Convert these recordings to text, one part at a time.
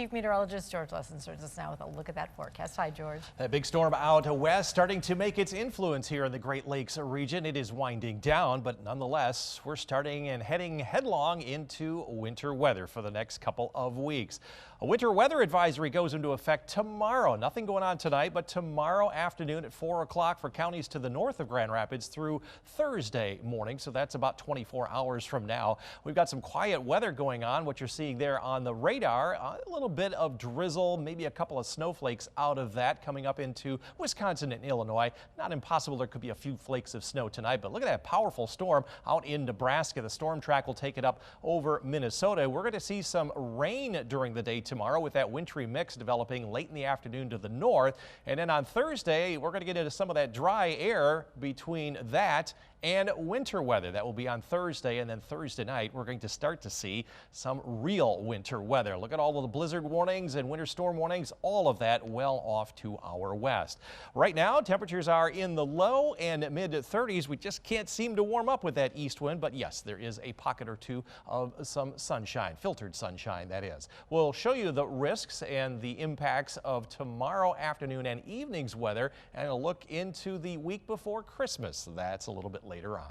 Chief Meteorologist George Lessons joins us now with a look at that forecast. Hi, George. That big storm out west starting to make its influence here in the Great Lakes region. It is winding down, but nonetheless, we're starting and heading headlong into winter weather for the next couple of weeks. A winter weather advisory goes into effect tomorrow. Nothing going on tonight, but tomorrow afternoon at 4 o'clock for counties to the north of Grand Rapids through Thursday morning. So that's about 24 hours from now. We've got some quiet weather going on. What you're seeing there on the radar, a little bit of drizzle, maybe a couple of snowflakes out of that coming up into Wisconsin and Illinois. Not impossible there could be a few flakes of snow tonight, but look at that powerful storm out in Nebraska. The storm track will take it up over Minnesota. We're going to see some rain during the day tomorrow with that wintry mix developing late in the afternoon to the north. And then on Thursday, we're going to get into some of that dry air between that and winter weather. That will be on Thursday, and then Thursday night we're going to start to see some real winter weather. Look at all of the blizzard warnings and winter storm warnings, all of that well off to our west. Right now temperatures are in the low and mid 30s. We just can't seem to warm up with that east wind, but yes, there is a pocket or two of some sunshine, filtered sunshine that is. We'll show you the risks and the impacts of tomorrow afternoon and evening's weather, and a look into the week before Christmas. That's a little bit later on.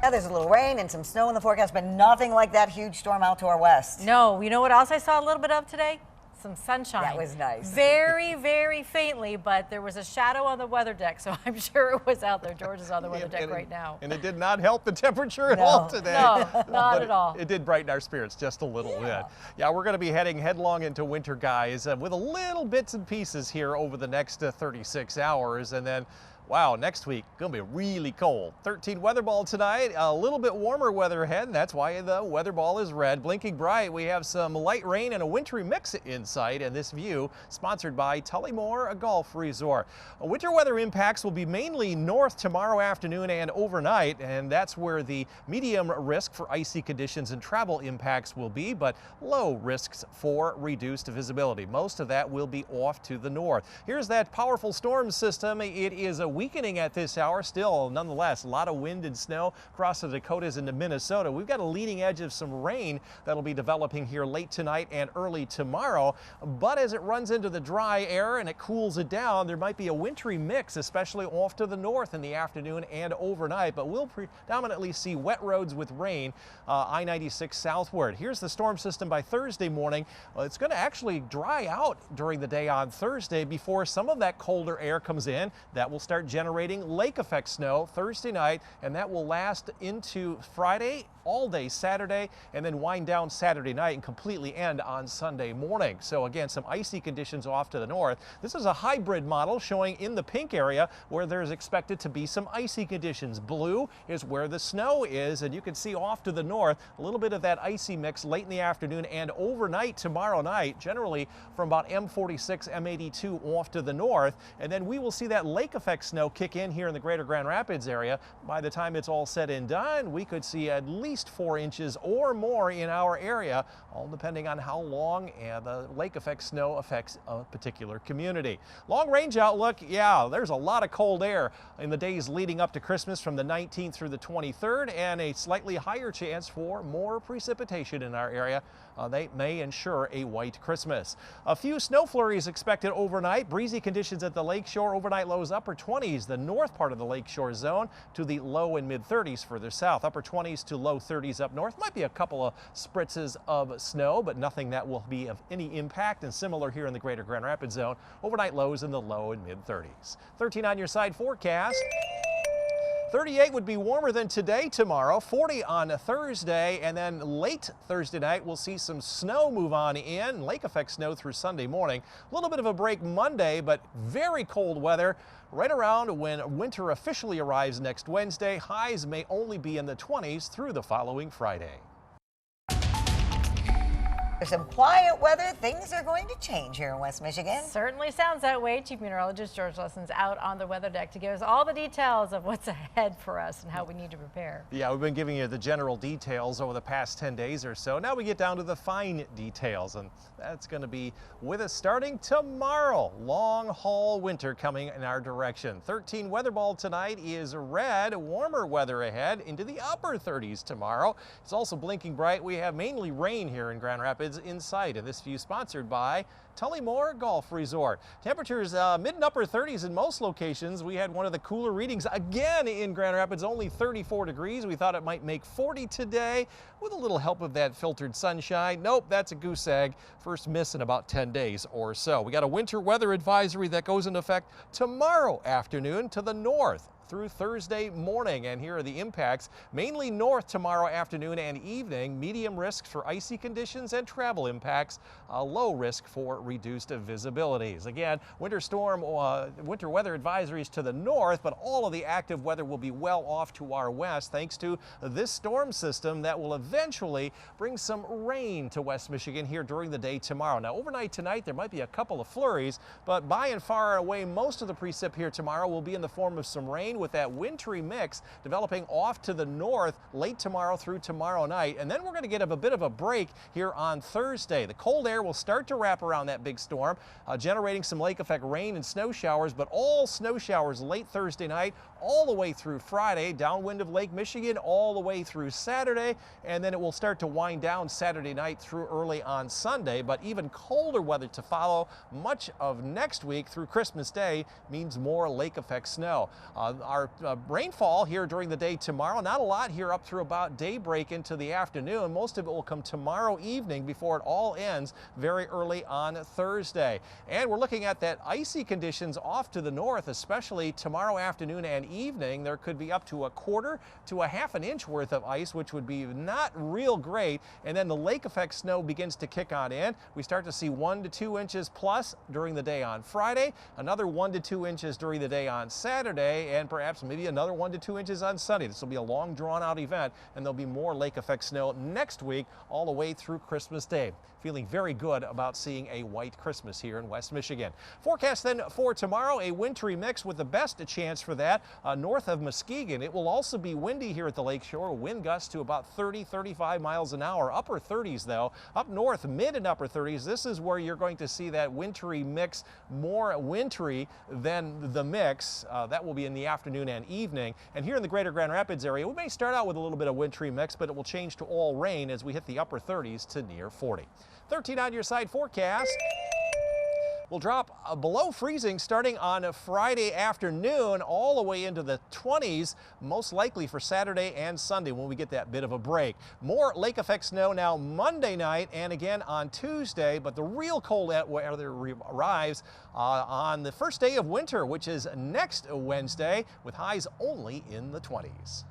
Yeah, there's a little rain and some snow in the forecast, but nothing like that huge storm out to our west. No, you know what else I saw a little bit of today? Some sunshine. That was nice. Very, very faintly, but there was a shadow on the weather deck, so I'm sure it was out there. George is on the weather deck right now. And it did not help the temperature at all today. No, not at all. It did brighten our spirits just a little bit. Yeah, we're going to be heading headlong into winter, guys, with a little bits and pieces here over the next 36 hours. And then, wow, next week, going to be really cold. 13 weather ball tonight, a little bit warmer weather ahead, and that's why the weather ball is red. Blinking bright, we have some light rain and a wintry mix in sight, and this view sponsored by Tullymore Golf Resort. Winter weather impacts will be mainly north tomorrow afternoon and overnight, and that's where the medium risk for icy conditions and travel impacts will be, but low risks for reduced visibility. Most of that will be off to the north. Here's that powerful storm system. It is a weakening at this hour, still nonetheless a lot of wind and snow across the Dakotas into Minnesota. We've got a leading edge of some rain that'll be developing here late tonight and early tomorrow, but as it runs into the dry air and it cools it down, there might be a wintry mix, especially off to the north in the afternoon and overnight, but we'll predominantly see wet roads with rain I-96 southward. Here's the storm system by Thursday morning. It's going to actually dry out during the day on Thursday before some of that colder air comes in. That will start generating lake effect snow Thursday night, and that will last into Friday, all day Saturday, and then wind down Saturday night and completely end on Sunday morning. So again, some icy conditions off to the north. This is a hybrid model showing in the pink area where there's expected to be some icy conditions. Blue is where the snow is, and you can see off to the north a little bit of that icy mix late in the afternoon and overnight tomorrow night, generally from about M46, M82 off to the north, and then we will see that lake effect snow kick in here in the greater Grand Rapids area. By the time it's all said and done, we could see at least 4 inches or more in our area, all depending on how long the lake effect snow affects a particular community. Long range outlook, yeah, there's a lot of cold air in the days leading up to Christmas from the 19th through the 23rd, and a slightly higher chance for more precipitation in our area. They may ensure a white Christmas. A few snow flurries expected overnight. Breezy conditions at the lakeshore. Overnight lows upper 20s, the north part of the lakeshore zone, to the low and mid 30s further south. Upper 20s to low 30s up north. Might be a couple of spritzes of snow, but nothing that will be of any impact. And similar here in the greater Grand Rapids zone. Overnight lows in the low and mid 30s. 13 on your side forecast. 38 would be warmer than today tomorrow, 40 on Thursday, and then late Thursday night we'll see some snow move on in, lake effect snow through Sunday morning. A little bit of a break Monday, but very cold weather right around when winter officially arrives next Wednesday. Highs may only be in the 20s through the following Friday. After some quiet weather, things are going to change here in West Michigan. Certainly sounds that way. Chief Meteorologist George Lesson's out on the weather deck to give us all the details of what's ahead for us and how we need to prepare. Yeah, we've been giving you the general details over the past 10 days or so. Now we get down to the fine details, and that's going to be with us starting tomorrow. Long haul winter coming in our direction. 13 weather ball tonight is red. Warmer weather ahead into the upper 30s tomorrow. It's also blinking bright. We have mainly rain here in Grand Rapids in sight, and this view sponsored by Tullymore Golf Resort. Temperatures mid and upper 30s in most locations. We had one of the cooler readings again in Grand Rapids, only 34 degrees. We thought it might make 40 today with a little help of that filtered sunshine. Nope, that's a goose egg. First miss in about 10 days or so. We got a winter weather advisory that goes into effect tomorrow afternoon to the north through Thursday morning, and here are the impacts. Mainly north tomorrow afternoon and evening. Medium risks for icy conditions and travel impacts. Low risk for reduced visibilities. Again, winter weather advisories to the north, but all of the active weather will be well off to our west thanks to this storm system that will eventually bring some rain to West Michigan here during the day tomorrow. Now, overnight tonight, there might be a couple of flurries, but by and far away, most of the precip here tomorrow will be in the form of some rain, with that wintry mix developing off to the north late tomorrow through tomorrow night. And then we're going to get a bit of a break here on Thursday. The cold air will start to wrap around that big storm, generating some lake effect rain and snow showers, but all snow showers late Thursday night all the way through Friday, downwind of Lake Michigan all the way through Saturday, and then it will start to wind down Saturday night through early on Sunday. But even colder weather to follow much of next week through Christmas Day means more lake effect snow. Our rainfall here during the day tomorrow, not a lot here up through about daybreak into the afternoon. Most of it will come tomorrow evening before it all ends very early on Thursday. And we're looking at that icy conditions off to the north, especially tomorrow afternoon and evening. There could be up to a quarter to a half an inch worth of ice, which would be not real great. And then the lake effect snow begins to kick on in. We start to see 1 to 2 inches plus during the day on Friday, another 1 to 2 inches during the day on Saturday, and perhaps maybe another 1 to 2 inches on Sunday. This will be a long drawn out event, and there'll be more lake effect snow next week all the way through Christmas Day. Feeling very good about seeing a white Christmas here in West Michigan. Forecast then for tomorrow, a wintry mix with the best chance for that north of Muskegon. It will also be windy here at the lakeshore. Wind gusts to about 30-35 miles an hour. Upper 30s though. Up north, mid and upper 30s. This is where you're going to see that wintry mix, more wintry than the mix. That will be in the afternoon and evening. And here in the greater Grand Rapids area, we may start out with a little bit of wintry mix, but it will change to all rain as we hit the upper 30s to near 40. 13 on your side forecast. Will drop below freezing starting on Friday afternoon all the way into the 20s, most likely for Saturday and Sunday when we get that bit of a break. More lake effect snow now Monday night and again on Tuesday, but the real cold weather arrives on the first day of winter, which is next Wednesday, with highs only in the 20s.